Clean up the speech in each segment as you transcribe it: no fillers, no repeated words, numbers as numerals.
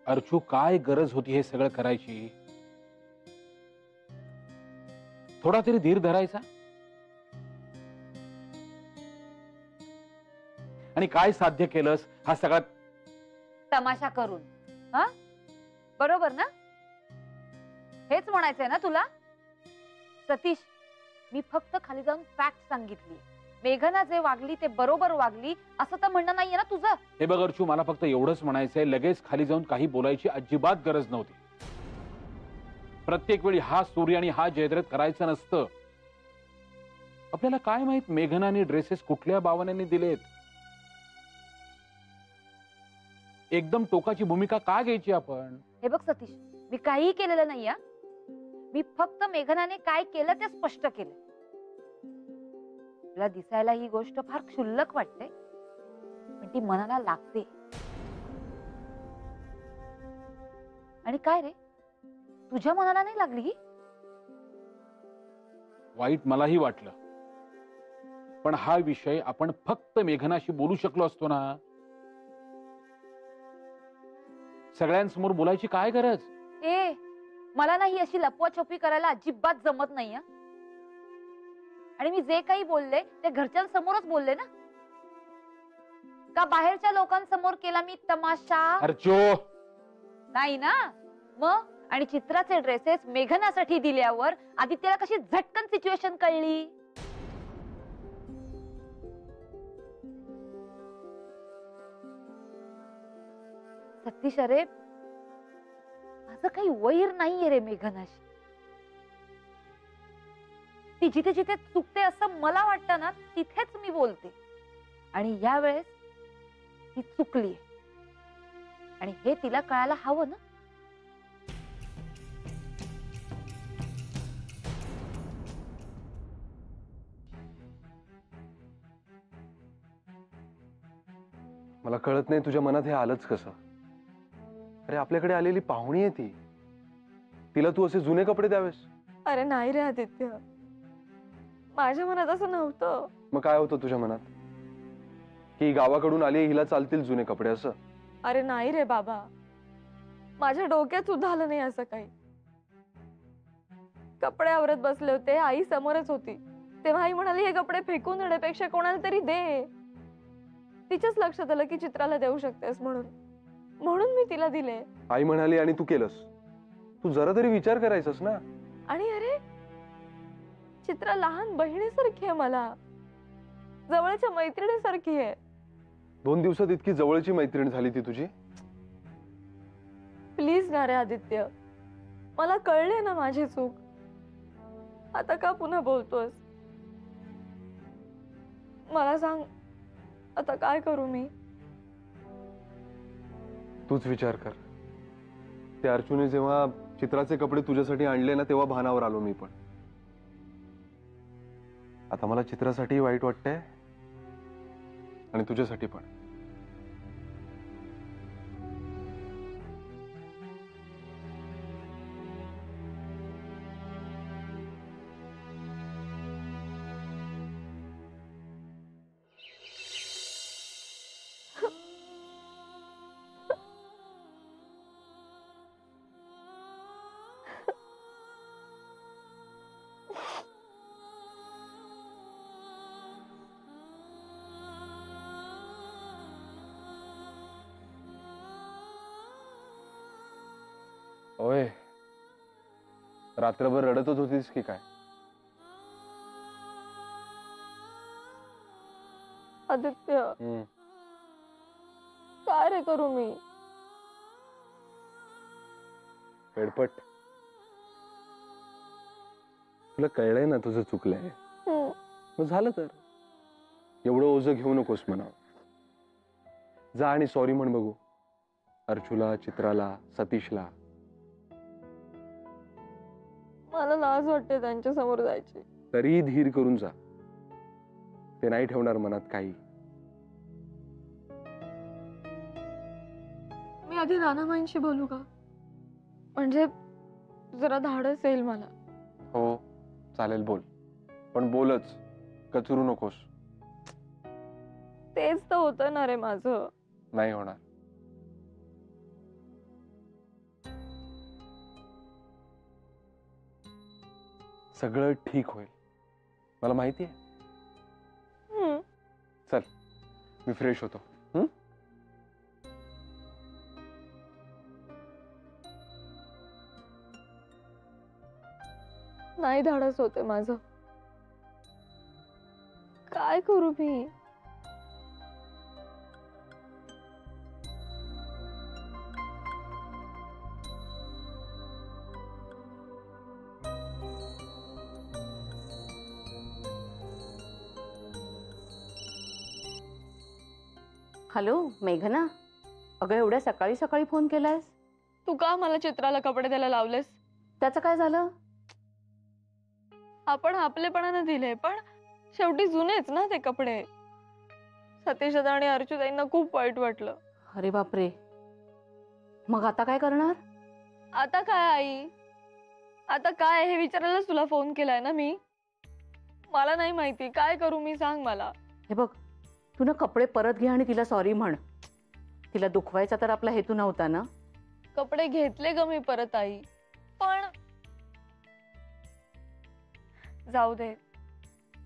अर्चू, काय गरज होती हे सगळं करायची? थोडा तरी धीर धरायचा. आणि काय साध्य केलंस हा सगळा तमाशा करून? हा, बरोबर ना? हेच म्हणायचंय ना तुला? सतीश, मी फक्त खाली जाऊन फॅक्ट सांगितली. मेघना जे वागली ते बरोबर वागली असं तर म्हणणं नाहीये ना तुझं? हे बघ अर्चू, मला फक्त एवढंच म्हणायचंय, लगेच खाली जाऊन काही बोलायची अजिबात गरज नव्हती. प्रत्येक वेळी हा सूर्य आणि हा जयद्रथ करायचं नसतं. आपल्याला काय माहित मेघनाने ड्रेसेस कुठल्या बावण्याने दिलेत. एकदम टोकाची भूमिका का घ्यायची आपण? हे बघ सतीश, मी काहीही केलेलं नाहीये. मी फक्त मेघनाने काय केलं ते स्पष्ट केलं. तुला दिसायला ही गोष्ट फार क्षुल्लक वाटते, पण ती मनाला लागते. आणि काय रे, तुझ्या मनाला नाही लागली ही? वाईट मलाही वाटलं, पण हा विषय आपण फक्त मेघनाशी बोलू शकलो असतो ना. सगळ्यांसमोर बोलायची काय गरज? ए, मला नाही अशी लपवाछपवी करायला अजिबात जमत नाही. आणि मी जे काही बोलले ते घरच्यांसमोरच बोलले ना, का बाहेरच्या लोकांसमोर केला मी तमाशा? अर्चू, नाही ना मग? आणि चित्राचे ड्रेसेस मेघनासाठी दिल्यावर आदित्यला कशी झटकन सिच्युएशन कळली? सतीश, अरे माझं काही वैर नाहीये रे मेघनाशी. ती जिथे जिथे चुकते असं मला वाटतं ना, तिथेच मी बोलते. आणि यावेळेस ती चुकली आणि हे तिला कळायला हवं ना. मला कळत नाही तुझ्या मनात हे आलंच कसं? अरे आपल्याकडे आलेली पाहुणी आहे ती, तिला तू असे जुने कपडे द्यावेस? अरे नाही रे आदित्य, माझ्या मनात असं नव्हतं. मग काय होतं तुझ्या मनात? की गावाकडून आली, हिला चालतील जुने कपडे असं? अरे नाही रे बाबा, माझ्या डोक्यात सुद्धा आलं नाही असं काही. कपडे आवरत बसले होते, आई समोरच होती, तेव्हा आई म्हणाली हे कपडे फेकून देण्यापेक्षा कोणाला तरी दे. तिच्याच लक्षात आलं की चित्राला देऊ शकतेस म्हणून, म्हणून मी तिला दिले. आई म्हणाली आणि तू केलंस? तू जरा तरी विचार करायचास ना. आणि अरे चित्रा लहान बहिणीसारखी आहे, मला जवळच्या मैत्रिणीसारखी आहे. 2 दिवसात इतकी जवळची मैत्रीण झाली ती तुझी? प्लीज ना रे आदित्य, मला कळले ना माझी चूक, आता का पुन्हा बोलतोस? मला सांग, आता काय करू मी? तूच विचार कर. त्या अर्जुने जेव्हा चित्राचे कपडे तुझ्यासाठी आणले ना, तेव्हा भानावर आलो मी पण. आता मला चित्रासाठी वाईट वाटतंय आणि तुझ्यासाठी पण. ओय, रात्रभर रडतच होतीस की काय? आदित्य, काय रे करू मी? वेडपट, तुला कळलंय ना तुझं चुकलंय. मग झालं तर एवढं ओझं घेऊ नकोस म्हणा. जा आणि सॉरी म्हण बघू अर्चूला, चित्राला, सतीशला. मला लाज वाटते त्यांच्या समोर जायची. तरी धीर करून जा, ते नाही ठेवणार मनात काही. मी आधी नानाबाईंशी बोलू का? म्हणजे जरा धाडस येईल मला. हो चालेल, बोल, पण बोलच, कचरू नकोस. तेच तर होतं ना रे माझं. नाही होणार. सगळं ठीक होईल, मला माहिती आहे. चल मी फ्रेश होतो. नाही धाडस होते माझं. काय करू मी? हॅलो मेघना, अगं एवढ्या सकाळी सकाळी फोन केलायस? तू का मला चित्राला कपडे द्यायला लावलेस? त्याचं काय झालं? आपण आपलेपणाने दिले, पण शेवटी जुनेच ना ते कपडे. सतीश दादा आणि अर्चूताईंना खूप वाईट वाटलं. अरे बापरे, मग आता काय करणार? आता काय आई, आता काय हे विचारायलाच तुला फोन केलाय ना मी. मला नाही माहिती काय करू मी, सांग मला. हे बघ, तू ना कपडे परत घे आणि तिला सॉरी म्हण. तिला दुखवायचा तर आपला हेतू नव्हता ना. कपडे घेतले ग मी परत आई, पण जाऊ दे,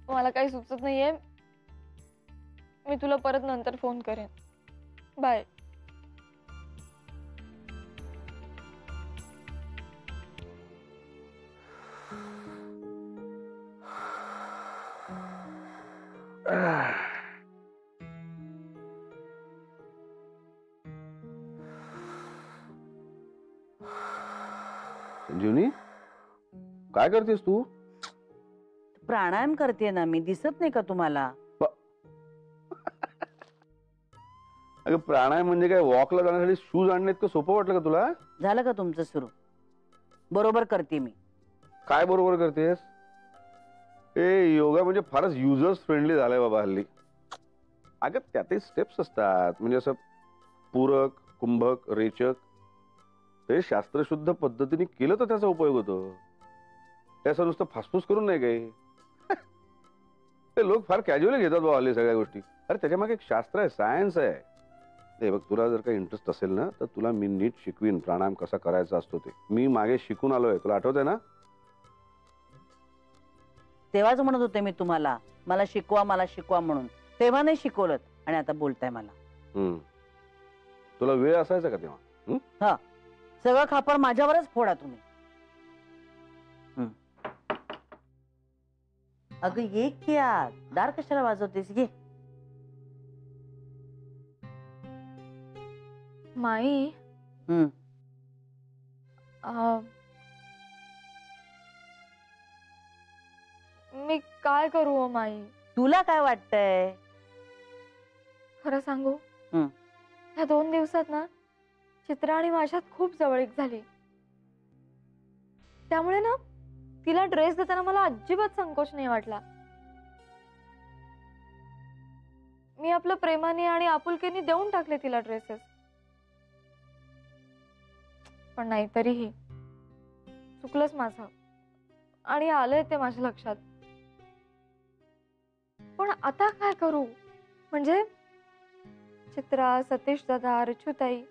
मला काही सुचत नाहीये. मी तुला परत नंतर फोन करेन. बाय. संजीवनी, काय करतेस तू? प्राणायाम करते ना मी, दिसत नाही का तुम्हाला? अगं प्राणायाम म्हणजे काय, वॉकला जाण्यासाठी शूज आणणे इतकं सोपं वाटलं का तुला? झालं का तुमचं सुरू? बरोबर करते मी. काय बरोबर करतेस? ए योगा म्हणजे फारच युजर्स फ्रेंडली झालाय बाबा हल्ली. अगं त्यातही स्टेप्स असतात, म्हणजे असं पूरक, कुंभक, रेचक. ते शास्त्रशुद्ध पद्धतीने केलं तर त्याचा उपयोग होतो. हे असं नुसतं फासफूस करून नाही काही. ते लोक फार कॅज्युअली घेतात बाबा हल्ली सगळ्या गोष्टी. अरे त्याच्यामागे एक शास्त्र आहे, सायन्स आहे. ते बघ, तुला जर काही इंटरेस्ट असेल ना तर तुला मी नीट शिकवीन प्राणायाम कसा करायचा असतो ते. मी मागे शिकून आलोय, तुला आठवतंय ना? तेव्हाच म्हणत होते मी तुम्हाला, मला शिकवा म्हणून. तेव्हा नाही शिकवलं आणि आता बोलताय मला. तुला वेळ असायचा का तेव्हा? सगळं खापर माझ्यावरच फोडा तुम्ही. अगं ये की आत, दार कशाला वाजवतेस? घे. माई, मी काय करू हो माई? तुला काय वाटतंय? खरं सांगू, हं. ह्या 2 दिवसात ना चित्रा आणि माझ्यात खूप जवळीक झाली. त्यामुळे ना तिला ड्रेस देताना मला अजिबात संकोच नाही वाटला. मी आपलं प्रेमाने आणि आपुलकीने देऊन टाकले तिला ड्रेसेस. पण नाही, तरीही चुकलंच माझं आणि आलंय ते माझ्या लक्षात. पण आता काय करू? म्हणजे चित्रा, सतीश दादा, अर्चूताई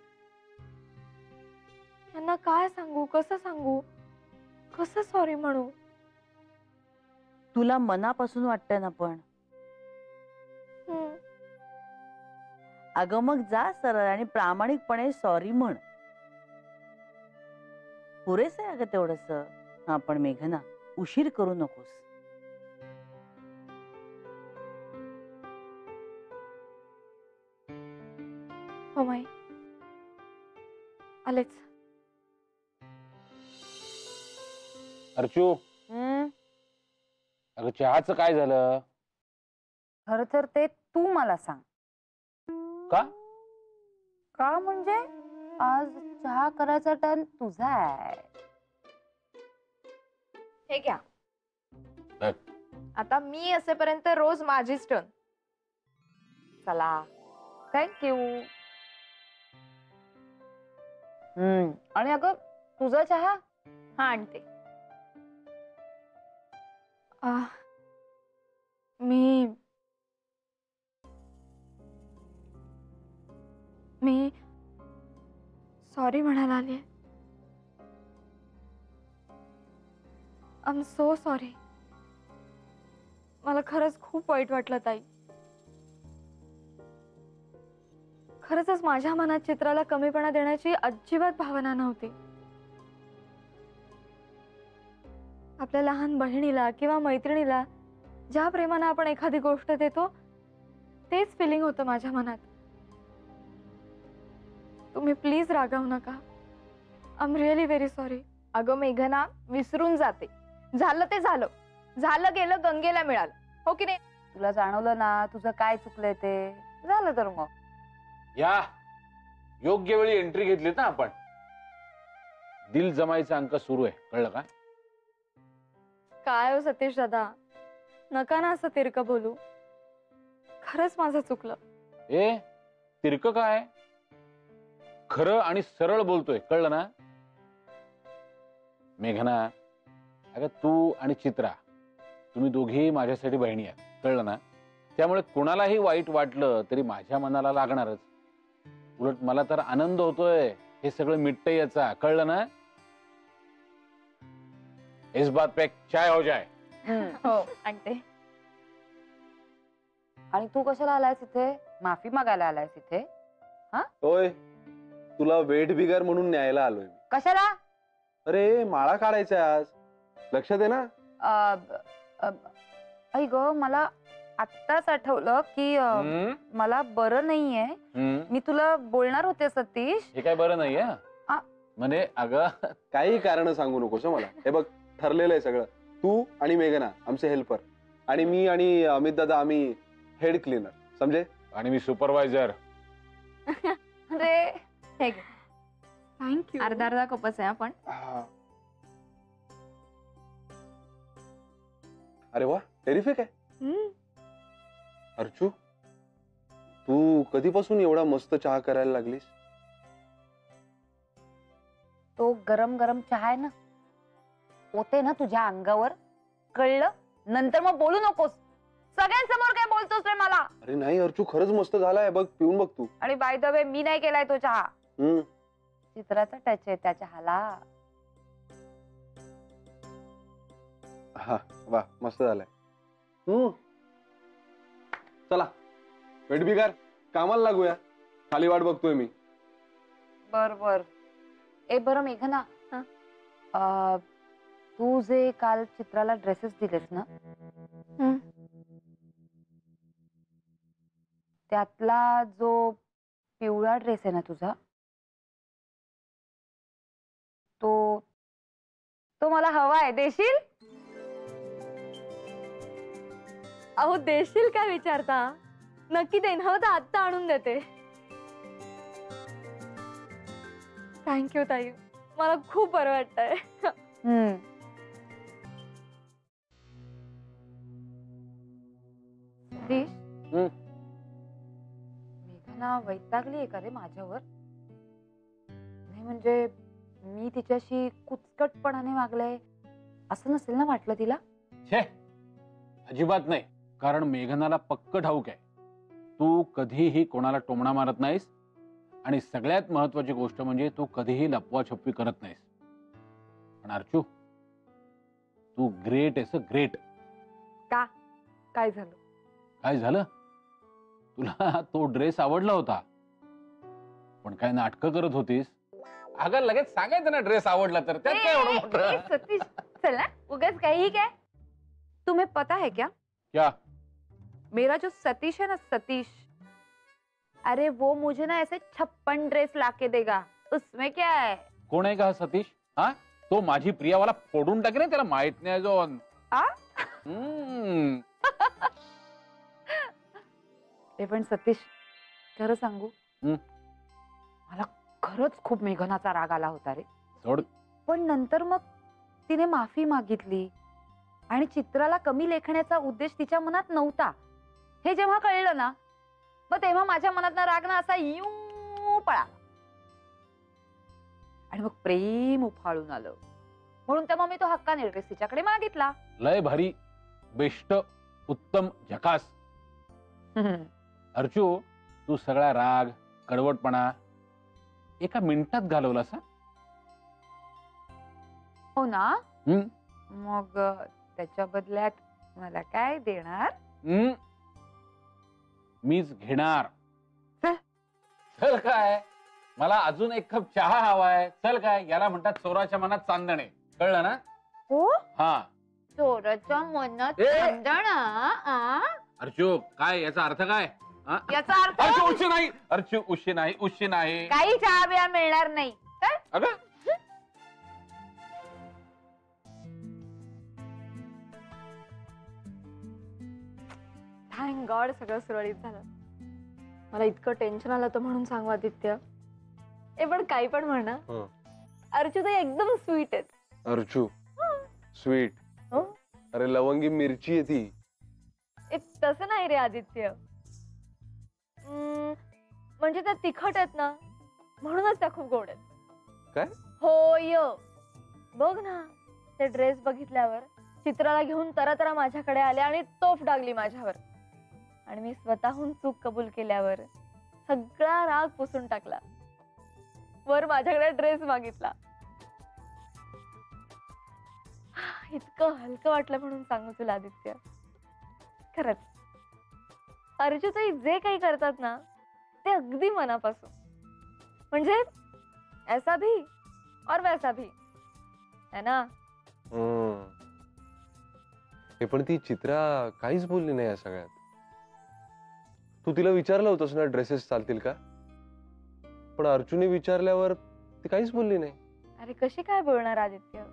यांना काय सांगू, कसं सांगू, कसं सॉरी म्हणू? तुला मनापासून वाटतंय ना पण. अगं मग जा सरळ आणि प्रामाणिकपणे सॉरी म्हण. पुरेस आहे अगं तेवढंस. हा पण मेघना, उशीर करू नकोस. हो माई, आलेच. अर्चू, अगं चहाचं काय झालं? खरं तर ते तू मला सांग. का? का म्हणजे आज चहा करायचा टर्न तुझा आहे. हे घ्या. बघ. आता मी असेपर्यंत रोज माझीच टर्न. चला. थँक्यू. आणि अगं तुझा चहा? हा आणते. मी सॉरी म्हणायला आली. I am so sorry. मला खरंच खूप वाईट वाटलं ताई. खरंच माझ्या मनात चित्राला कमीपणा देण्याची अजिबात भावना नव्हती. आपल्या लहान बहिणीला किंवा मैत्रिणीला ज्या प्रेमानं आपण एखादी गोष्ट देतो तेच फिलिंग होतं माझ्या मनात. तुम्ही प्लीज रागावू नका. I am really very sorry. अगं मेघना, विसरून जाते. झालं ते झालं. झालं गेलं गंगेला मिळालं, हो की नाही? तुला जाणवलं ना तुझं काय चुकलंय ते. झालं तर मग. या योग्य वेळी एंट्री घेतलीत ना आपण. दिल जमायचा अंक सुरू आहे, कळलं का? काय हो सतीश दादा, नका ना असं तिरकं बोलू. खरंच माझं चुकलं. ए तिरक काय, खरं आणि सरळ बोलतोय, कळलं ना? मेघना, अगं तू आणि चित्रा तुम्ही दोघी माझ्यासाठी बहिणी आहात, कळलं ना? त्यामुळे कुणालाही वाईट वाटलं तरी माझ्या मनाला लागणारच. उलट मला तर आनंद होतोय हे सगळं मिटतंय याचा, कळलं ना? इस बात पे चाय हो जाए. हो आणते. आणि तू कशाला आलायस इथे? माफी मागायला आलायस इथे? होय, तुला वेठ बिगार म्हणून न्यायला आलोय मी. कशाला? अरे माळा काढायचा आज, लक्षात आहे ना? ऐ ग, मला आत्ताच आठवलं की मला बरं नाहीये. मी तुला बोलणार होते सतीश. हे काय बरं नाहीये म्हणे? अगं काही कारण सांगू नकोस हं मला. हे बघ, ठरलेलं आहे सगळं. तू आणि मेघना आमचे हेल्पर, आणि मी आणि अमित दादा आम्ही हेड क्लीनर, समजे? आणि मी सुपरवायझर. अरे हे घे. थँक्यू. अर्धा अर्धा कपच आहे आपण. अरे वा, टेरिफिक आहे. अर्चू, तू कधीपासून एवढा मस्त चहा करायला लागलीस? तो गरम गरम चहा आहे ना, होते ना तुझ्या अंगावर, कळलं? नंतर मग बोलू नकोस. सगळ्यांसमोर काय बोलतोस रे मला? अरे नाही अर्चू, खरंच मस्त झालाय, बघ पिऊन बघ तू. आणि बाय द वे, मी नाही केलाय तो चहा. चित्राचा टच आहे त्या चहाला. हा वा, मस्त झालाय. चला वेठ बिगार, कामाला लागूया. खाली वाट बघतोय मी. बर बर. ए बरं मेघना, तू जे काल चित्राला ड्रेसेस दिलेस ना, त्यातला जो पिवळा ड्रेस आहे ना तुझा, तो तो मला हवा आहे. देशील? अहो देशील काय विचारता? नक्की देईन. हवं तर आत्ता आणून देते. थँक्यू ताई, मला खूप बरं वाटतंय. सतीश, मेघना वैतागली आहे का रे माझ्यावर? नाही म्हणजे मी तिच्याशी कुचकटपणाने वागले असं नसेल ना वाटलं तिला? छे, अजिबात नाही. कारण मेघनाला पक्क ठाऊक आहे तू कधीही कोणाला टोमणा मारत नाहीस, आणि सगळ्यात महत्वाची गोष्ट म्हणजे तू कधीही लपवाछपवी करत नाहीस. पण अर्चू, तू ग्रेट आहेस, ग्रेट. का? काय झालं? काय झालं? तुला तो ड्रेस आवडला होता, पण काय नाटकं करत होतीस. अगं लगेच सांगायचं ना ड्रेस आवडला तर, त्यात काय एवढं मोठं? सतीश चल ना, उगाच काही काय. तुम्हें पता है क्या? क्या? मेरा जो सतीश है ना, सतीश, अरे वो मुझे ना ऐसे 56 ड्रेस लाके देगा. उसमें क्या है? कोण आहे का हा सतीश? हा, तो माझी प्रियावाला फोडून टाकेल, त्याला माहित नाही अजून. ते पण सतीश, खरं सांगू, मला खरंच खूप मेघनाचा राग आला होता रे. सोड. पण नंतर मग तिने माफी मागितली आणि चित्राला कमी लेखण्याचा उद्देश तिच्या मनात नव्हता हे जेव्हा कळलं ना, मग तेव्हा माझ्या मनात राग ना असा यू पळाला आणि मग प्रेम उफाळून आलं. म्हणून तेव्हा मी तो हक्काने ड्रेस तिच्याकडे मागितला. लय भारी, बेस्ट, उत्तम, झकास. अर्चू, तू सगळा राग, कडवटपणा एका मिनिटात घालवलास. हो ना? मग त्याच्या बदल्यात मला काय देणार? मीच घेणार. चल. चल काय, मला अजून एक कप चहा हवाय. चल काय, याला म्हणतात चोराच्या मनात चांदणे. कळलं ना? हो, हा. चोराच्या मनात ए! चांदणा. अर्चू, काय याचा अर्थ काय? हा? याचा अर्थ अर्चू उशी नाही, अर्चू उशी नाही, उशी नाही. काही चहा बिया मिळणार नाही. चल. अगं थँक गॉड सगळं सुरळीत झालं. मला इतकं टेन्शन आलं होतं म्हणून सांगू आदित्य. पण काही पण म्हणा, हं. अर्जुताई एकदम स्वीट आहेत. अर्चू स्वीट. हो? अरे लवंगी मिरची आहे ती. तसं नाही रे आदित्य. म्हणजे त्या तिखट आहेत ना, म्हणूनच त्या खूप गोड आहेत. काय? होय. बघ ना, ते ड्रेस बघितल्यावर चित्राला घेऊन तरा माझ्याकडे आले आणि तोफ डागली माझ्यावर. आणि मी स्वतःहून चूक कबूल केल्यावर सगळा राग पुसून टाकला. वर माझ्याकडे ड्रेस मागितला. इतकं हलकं वाटलं म्हणून सांगू तुला आदित्य. खरंच अर्जुताई जे काही करतात ना, ते अगदी मनापासून. म्हणजे ऐसा भी और वैसा भी है ना. हे पण ती चित्रा काहीच बोलली नाही या सगळ्यात. तू तिला विचारलं होतंस ना ड्रेसेस चालतील का, पण अर्जुने विचारल्यावर ती काहीच बोलली नाही. अरे कशी काय बोलणार आदित्य,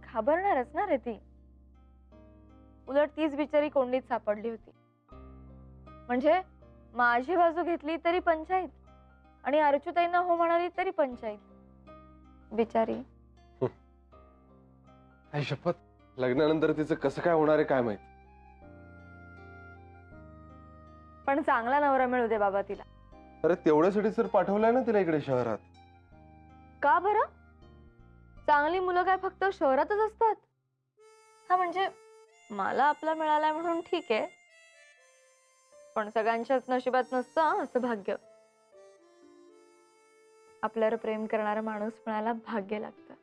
घाबरणारच ना रे ती. उलट तीच बिचारी कोंडीत सापडली होती. म्हणजे माझी बाजू घेतली तरी पंचायत आणि अर्जुताईंना हो म्हणाली तरी पंचायत. बिचारी. आई शपथ, लग्नानंतर तिचं कसं काय होणार आहे काय माहित. पण चांगला नवरा मिळू दे बाबा तिला. अरे तेवढ्यासाठी तर पाठवलंय ना तिला इकडे शहरात. का बरं? चांगली मुलं काय फक्त शहरातच असतात? हा म्हणजे मला आपला मिळालाय म्हणून ठीक आहे, पण सगळ्यांच्याच नशिबात नसतं हं असं भाग्य. आपल्यावर प्रेम करणारा माणूस मिळायला भाग्य लागतं.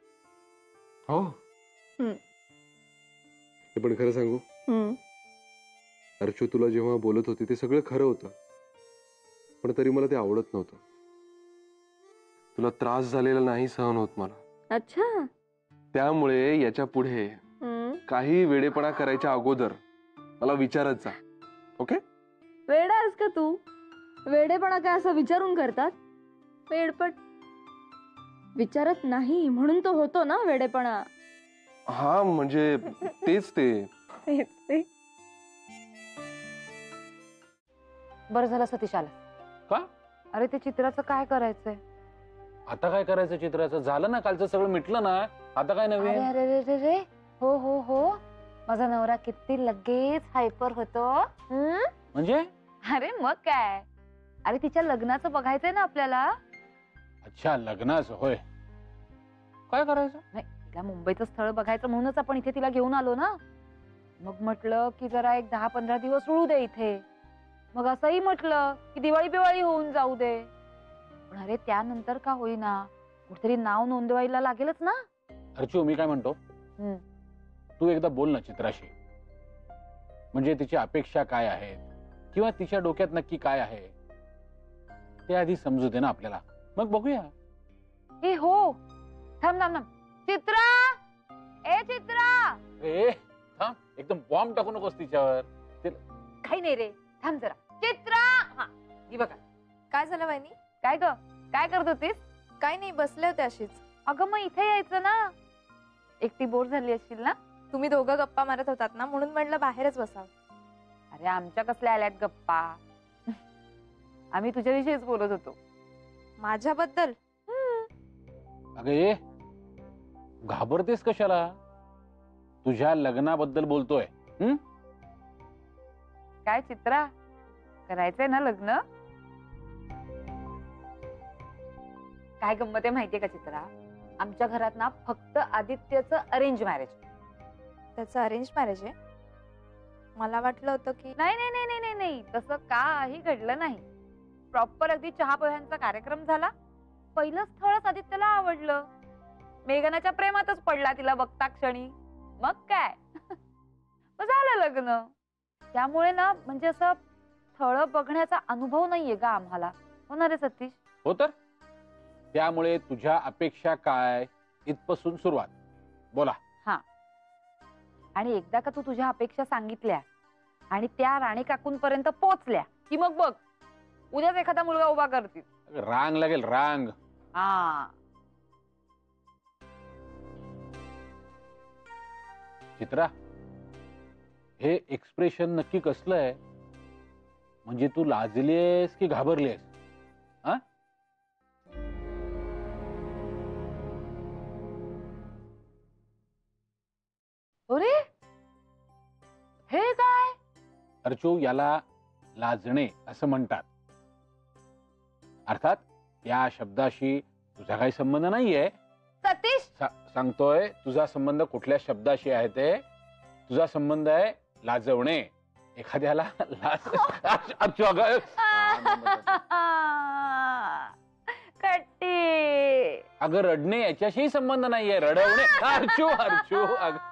हो. हे पण खरं सांगू, अर्चू तुला जेव्हा बोलत होती ते सगळं खरं होतं, पण तरी मला ते आवडत नव्हतं. तुला त्रास झालेला नाही सहन होत मला. अच्छा. त्यामुळे याच्या पुढे काही वेडेपणा करायच्या अगोदर मला विचारत जा. ओके? वेडा आहेस का तू? वेडेपणा काय असं विचारून करतात? वेडपट. विचारत नाही म्हणून तो होतो ना वेडेपणा. हा म्हणजे तेच ते. बरं झालं सतीश आला. का? अरे ते चित्राचं काय करायचंय? आता काय करायचं चित्राचं? झालं ना, कालचं सगळं मिटलं ना. आता काय अरे नवीन? अरे रे रे रे, हो हो हो, माझा नवरा किती लगेच हायपर होतो. म्हणजे? अरे मग काय, अरे तिच्या लग्नाचं बघायचंय ना आपल्याला. अच्छा, लग्नाचं होय. काय करायचं? नाही, तिला मुंबईचं स्थळ बघायचं म्हणूनच आपण इथे तिला घेऊन आलो ना. मग म्हटलं की जरा एक 10-15 दिवस रुळू दे इथे. मग असंही म्हटलं की दिवाळी बिवाळी होऊन जाऊ दे. पण अरे त्यानंतर का होईना, कुठेतरी नाव नोंदवायला लागेलच ना. अर्चू, मी काय म्हणतो, तू एकदा बोल ना चित्राशी. म्हणजे तिची अपेक्षा काय आहेत किंवा तिच्या डोक्यात नक्की काय आहे ते आधी समजू दे ना आपल्याला, मग बघूया. ए हो, थांब थांब थांब. चित्रा, ए चित्रा. ए थांब, एकदम बॉम्ब टाकू नकोस तिच्यावर. काही नाही रे, थांब जरा. चित्रा. हा, ही बघा. काय झालं वहिनी? काय ग, काय करत होतीस? काय नाही, बसले होते अशीच. अगं मग इथे यायचं ना. एकटी बोर झाली असशील ना. तुम्ही दोघं गप्पा मारत होतात ना, म्हणून म्हटलं बाहेरच बसावं. अरे आमच्या कसल्या आल्यात गप्पा. आम्ही तुझ्याविषयीच बोलत होतो. माझ्याबद्दल? अगं ये, घाबरतेस कशाला? तुझ्या लग्नाबद्दल बोलतोय. काय चित्रा, करायचंय ना लग्न? काय गंमत आहे माहितीये का चित्रा, आमच्या घरात ना फक्त आदित्यचं अरेंज मॅरेज. त्याचं अरेंज मॅरेज आहे? मला वाटलं होतं की नाही नाही नाही नाही नाही, तसं काही घडलं नाही. प्रॉपर अगदी चहा पोह्यांचा कार्यक्रम झाला. पहिलं स्थळच आदित्यला आवडलं. मेघनाच्या प्रेमातच पडला तिला बघता क्षणी. मग काय मग झालं लग्न. त्यामुळे ना म्हणजे असं स्थळ बघण्याचा अनुभव नाहीये का आम्हाला, होणार आहे सतीश? हो तर त्यामुळे तुझ्या अपेक्षा काय इथपासून सुरुवात. बोला. आणि एकदा का तू तुझ्या अपेक्षा सांगितल्या आणि त्या राणी काकूंपर्यंत पोहोचल्या की मग बघ उद्याच एखादा मुलगा उभा करतील. रांग लागेल, रांग. हा चित्रा, हे एक्सप्रेशन नक्की कसलं आहे? म्हणजे तू लाजलीयस की घाबरलीयस? हा? अरे हे काय? अर्चू, याला लाजणे असं म्हणतात. अर्थात या शब्दाशी तुझा काही संबंध नाहीये. सतीश सांगतोय तुझा संबंध कुठल्या शब्दाशी आहे ते. तुझा संबंध आहे लाजवणे. एखाद्याला लाज अर्चू अगं कट्टी अगं रडणे याच्याशी संबंध नाहीये. रडवणे. अर्चू अर्चू अगं